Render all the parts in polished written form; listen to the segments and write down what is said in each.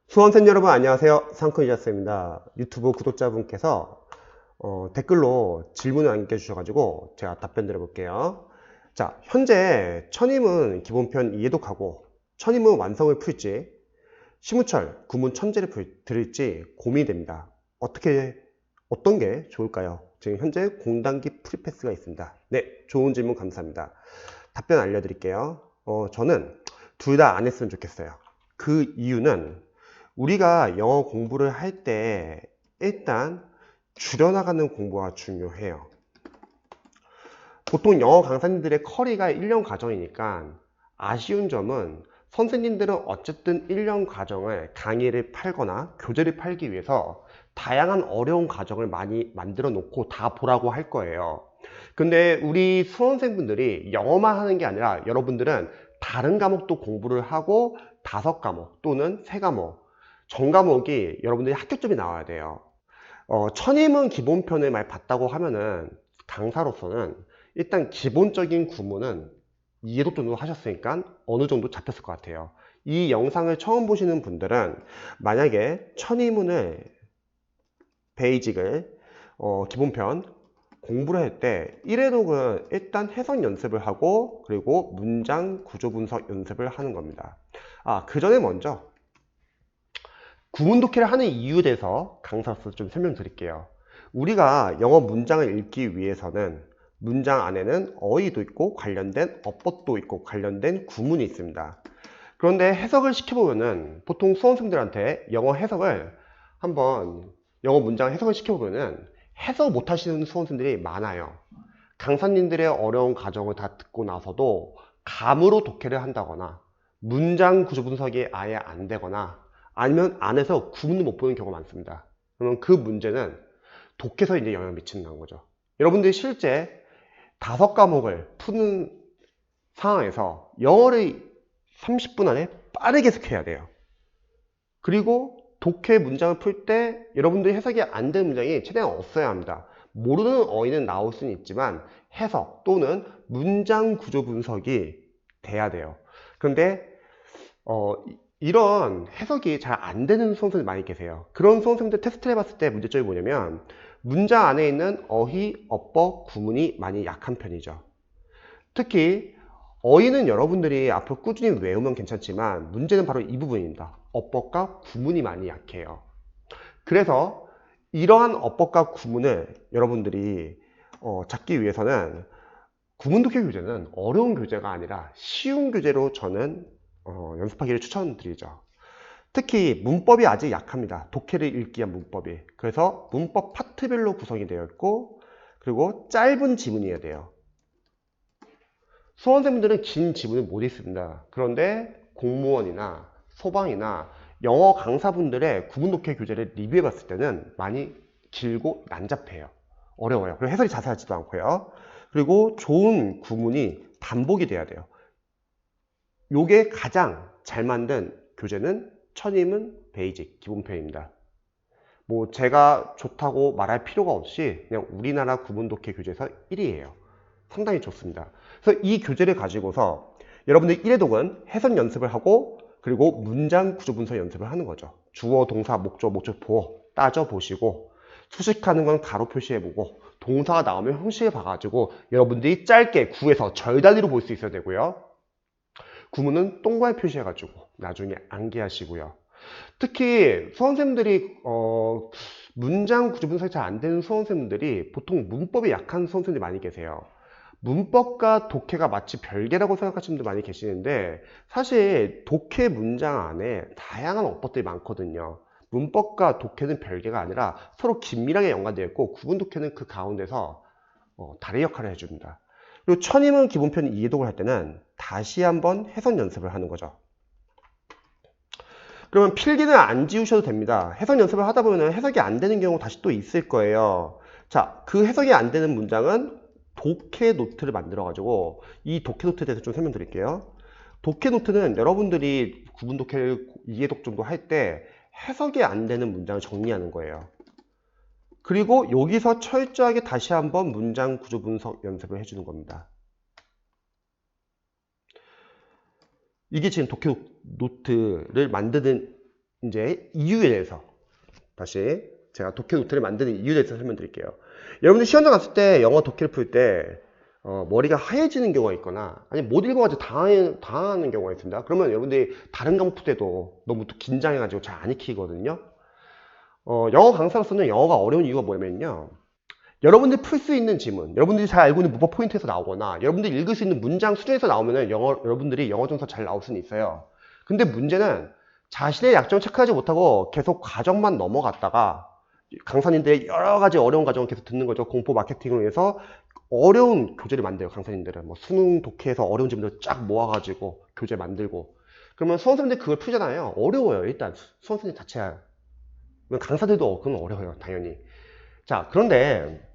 수험생 여러분 안녕하세요. 상크이자스입니다. 유튜브 구독자분께서 댓글로 질문을 남겨주셔가지고 제가 답변 드려볼게요. 자, 현재 천임은 기본편 이해독하고 천임은 완성을 풀지 시무철, 구문 천재를 들을지 고민이 됩니다. 어떤 게 좋을까요? 지금 현재 공단기 프리패스가 있습니다. 네, 좋은 질문 감사합니다. 답변 알려드릴게요. 저는 둘 다 안 했으면 좋겠어요. 그 이유는 우리가 영어 공부를 할 때 일단 줄여나가는 공부가 중요해요. 보통 영어 강사님들의 커리가 1년 과정이니까 아쉬운 점은 선생님들은 어쨌든 1년 과정을 강의를 팔거나 교재를 팔기 위해서 다양한 어려운 과정을 많이 만들어 놓고 다 보라고 할 거예요. 근데 우리 수험생분들이 영어만 하는 게 아니라 여러분들은 다른 과목도 공부를 하고 5과목 또는 3과목 전 과목이 여러분들이 합격점이 나와야 돼요. 천임은 기본편을 많이 봤다고 하면은 강사로서는 일단 기본적인 구문은 이해도 정도 하셨으니까 어느 정도 잡혔을 것 같아요. 이 영상을 처음 보시는 분들은 만약에 천의문을 베이직을 기본편 공부를 할 때 1회독은 일단 해석 연습을 하고 그리고 문장 구조 분석 연습을 하는 겁니다. 그 전에 먼저 구문 독해를 하는 이유에 대해서 강사로서 좀 설명드릴게요. 우리가 영어 문장을 읽기 위해서는 문장 안에는 어휘도 있고 관련된 어법도 있고 관련된 구문이 있습니다. 그런데 해석을 시켜보면은 보통 수험생들한테 영어 문장 해석을 시켜보면은 해석 못 하시는 수험생들이 많아요. 강사님들의 어려운 과정을 다 듣고 나서도 감으로 독해를 한다거나 문장 구조 분석이 아예 안 되거나 아니면 안에서 구문도 못 보는 경우가 많습니다. 그러면 그 문제는 독해서 이제 영향을 미친다는 거죠. 여러분들이 실제 5과목을 푸는 상황에서 영어를 30분 안에 빠르게 해석해야 돼요. 그리고 독해 문장을 풀 때 여러분들이 해석이 안 되는 문장이 최대한 없어야 합니다. 모르는 어휘는 나올 수는 있지만 해석 또는 문장 구조 분석이 돼야 돼요. 그런데 이런 해석이 잘 안 되는 수험생들 많이 계세요. 그런 수험생들 테스트를 해봤을 때 문제점이 뭐냐면 문장 안에 있는 어휘, 어법, 구문이 많이 약한 편이죠. 특히 어휘는 여러분들이 앞으로 꾸준히 외우면 괜찮지만 문제는 바로 이 부분입니다. 어법과 구문이 많이 약해요. 그래서 이러한 어법과 구문을 여러분들이 잡기 위해서는 구문 독해 교재는 어려운 교재가 아니라 쉬운 교재로 저는 연습하기를 추천드리죠. 특히 문법이 아직 약합니다. 독해를 읽기 위한 문법이. 그래서 문법 파트별로 구성이 되어 있고 그리고 짧은 지문이어야 돼요. 수험생분들은 긴 지문을 못 읽습니다. 그런데 공무원이나 소방이나 영어 강사분들의 구문 독해 교재를 리뷰해 봤을 때는 많이 길고 난잡해요. 어려워요. 그리고 해설이 자세하지도 않고요. 그리고 좋은 구문이 반복이 돼야 돼요. 요게 가장 잘 만든 교재는 천임은 베이직 기본편입니다. 뭐 제가 좋다고 말할 필요가 없이 그냥 우리나라 구문 독해 교재에서 1위예요. 상당히 좋습니다. 그래서 이 교재를 가지고서 여러분들 1회독은 해석 연습을 하고 그리고 문장 구조 분석 연습을 하는 거죠. 주어, 동사, 목적, 보어 따져보시고 수식하는 건 가로 표시해보고 동사가 나오면 형식을 봐가지고 여러분들이 짧게 구에서 절 단위로 볼 수 있어야 되고요. 구문은 동그라미 표시해가지고 나중에 암기하시고요. 특히 수험생들이 문장 구조 분석이 잘 안 되는 수험생들이 보통 문법이 약한 수험생들이 많이 계세요. 문법과 독해가 마치 별개라고 생각하시는 분들 많이 계시는데 사실 독해 문장 안에 다양한 어법들이 많거든요. 문법과 독해는 별개가 아니라 서로 긴밀하게 연관되어 있고 구분 독해는 그 가운데서 다리 역할을 해줍니다. 그리고 천임은 기본편 이해독을 할 때는 다시 한번 해석 연습을 하는 거죠. 그러면 필기는 안 지우셔도 됩니다. 해석 연습을 하다 보면 해석이 안 되는 경우 다시 또 있을 거예요. 자, 그 해석이 안 되는 문장은 독해 노트를 만들어 가지고 이 독해 노트에 대해서 좀 설명드릴게요. 독해 노트는 여러분들이 구분 독해를 이해독 정도 할 때 해석이 안 되는 문장을 정리하는 거예요. 그리고 여기서 철저하게 다시 한번 문장 구조 분석 연습을 해주는 겁니다. 이게 지금 독해 노트를 만드는 이제 이유에 대해서 다시 제가 독해 노트를 만드는 이유에 대해서 설명드릴게요. 여러분들 시험장 갔을 때 영어 독해를 풀 때 머리가 하얘지는 경우가 있거나 아니면 못 읽어가지고 당하는 경우가 있습니다. 그러면 여러분들이 다른 과목 풀 때도 너무 또 긴장해가지고 잘 안 익히거든요. 영어 강사로서는 영어가 어려운 이유가 뭐냐면요. 여러분들이 풀 수 있는 지문, 여러분들이 잘 알고 있는 문법 포인트에서 나오거나 여러분들이 읽을 수 있는 문장 수준에서 나오면은 여러분들이 영어 점수가 잘 나올 수는 있어요. 근데 문제는 자신의 약점을 체크하지 못하고 계속 과정만 넘어갔다가 강사님들의 여러 가지 어려운 과정을 계속 듣는 거죠. 공포 마케팅을 위해서 어려운 교재를 만들어요. 강사님들은 뭐 수능 독해에서 어려운 지문을 쫙 모아가지고 교재 만들고 그러면 수험생들 그걸 풀잖아요. 어려워요. 일단 수험생들 자체가 강사들도 그건 어려워요. 당연히. 자, 그런데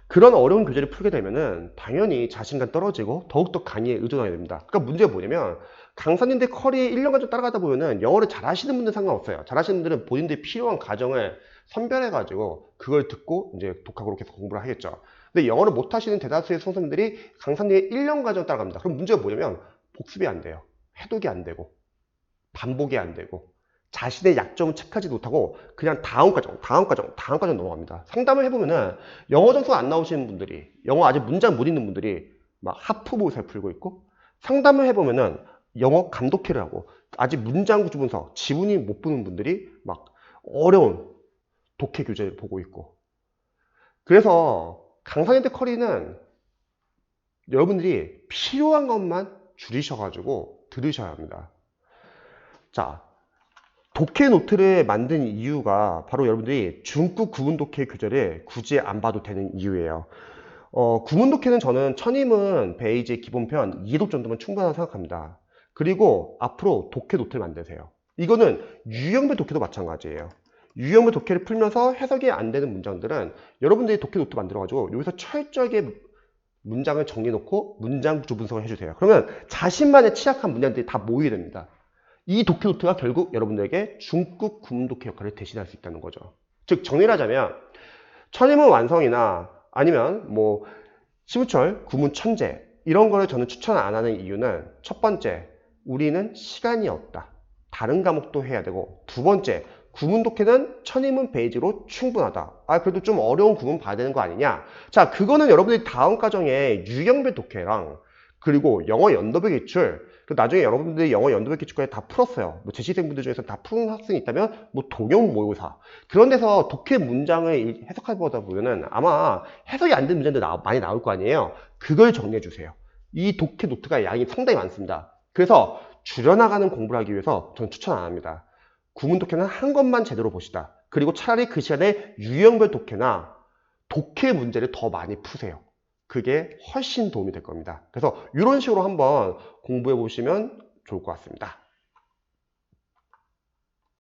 그런 어려운 교재를 풀게 되면은 당연히 자신감 떨어지고 더욱더 강의에 의존하게 됩니다. 그러니까 문제가 뭐냐면 강사님들 커리에 1년간 좀 따라가다 보면은 영어를 잘하시는 분들 상관없어요. 잘하시는 분들은 본인들이 필요한 과정을 선별해가지고 그걸 듣고 이제 독학으로 계속 공부를 하겠죠. 근데 영어를 못하시는 대다수의 수험생들이 강사님의 1년 과정을 따라갑니다. 그럼 문제가 뭐냐면 복습이 안 돼요. 해독이 안 되고 반복이 안 되고 자신의 약점을 체크하지 못하고 그냥 다음 과정 넘어갑니다. 상담을 해보면은 영어 점수 안 나오시는 분들이 영어 아직 문장 못 읽는 분들이 막 하프 모의사를 풀고 있고 상담을 해보면은 영어 감독회를 하고 아직 문장 구조 분석, 지문이 못 보는 분들이 막 어려운 독해 교재를 보고 있고 그래서 강사님들 커리는 여러분들이 필요한 것만 줄이셔가지고 들으셔야 합니다. 자, 독해 노트를 만든 이유가 바로 여러분들이 중급 구문 독해 교재를 굳이 안 봐도 되는 이유예요. 구문 독해는 저는 천임은 베이지 기본편 2독 정도면 충분하다고 생각합니다. 그리고 앞으로 독해 노트를 만드세요. 이거는 유형별 독해도 마찬가지예요. 유형별 독해를 풀면서 해석이 안 되는 문장들은 여러분들이 독해 노트 만들어가지고 여기서 철저하게 문장을 정리해놓고 문장 구조 분석을 해주세요. 그러면 자신만의 취약한 문장들이 다 모이게 됩니다. 이 독해 노트가 결국 여러분들에게 중급 구문 독해 역할을 대신할 수 있다는 거죠. 즉 정리를 하자면 천인문 완성이나 아니면 뭐 시무철, 구문 천재 이런 거를 저는 추천 안 하는 이유는 첫 번째, 우리는 시간이 없다. 다른 과목도 해야 되고 두 번째, 구문 독해는 천인문 베이지로 충분하다. 그래도 좀 어려운 구문 봐야 되는 거 아니냐? 자, 그거는 여러분들이 다음 과정에 유형별 독해랑 그리고 영어 연도별 기출 나중에 여러분들이 영어 연도별 기출까지 다 풀었어요. 뭐 재시생분들 중에서 다 푸는 학생이 있다면 뭐 동형 모의고사 그런 데서 독해 문장을 해석해보다 보면은 아마 해석이 안 되는 문장들 많이 나올 거 아니에요. 그걸 정리해 주세요. 이 독해 노트가 양이 상당히 많습니다. 그래서 줄여나가는 공부를 하기 위해서 저는 추천 안 합니다. 구문 독해는 한 것만 제대로 보시다. 그리고 차라리 그 시간에 유형별 독해나 독해 문제를 더 많이 푸세요. 그게 훨씬 도움이 될 겁니다. 그래서 이런 식으로 한번 공부해 보시면 좋을 것 같습니다.